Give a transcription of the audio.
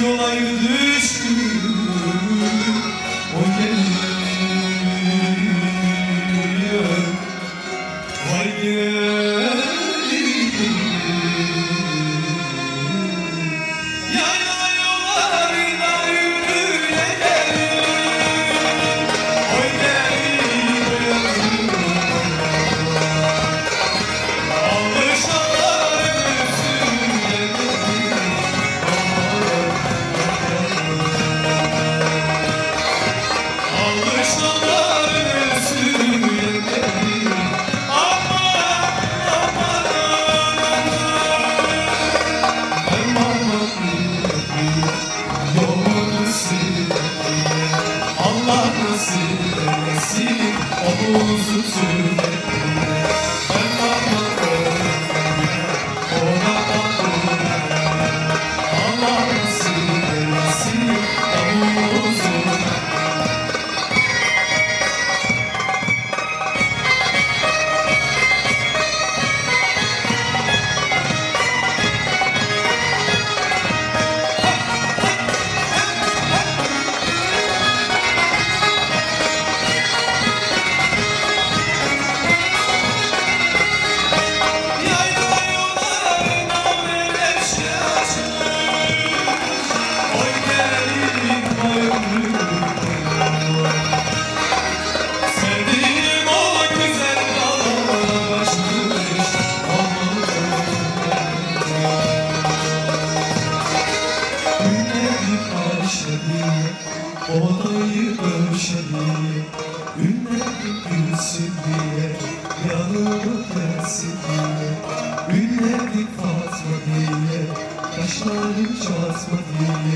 yola düştüm. O geliyor, vay geliyor. Yayla yollarına yürüye geliyor, oy geliyor. Alışanların üstüne alışanların üstüne aman aman aman yolun üstüne Allah nasip eylesin omuzu sürmekle. Allah nasip eylesin omuzu. Sevdiğim o güzel dağlara başlamış ünleri karşıladı, odayı ölçedi. Ünleri gülsün diye, yanımı gelsin diye. Ünleri Fatma diye, kaşlarım çatma diye.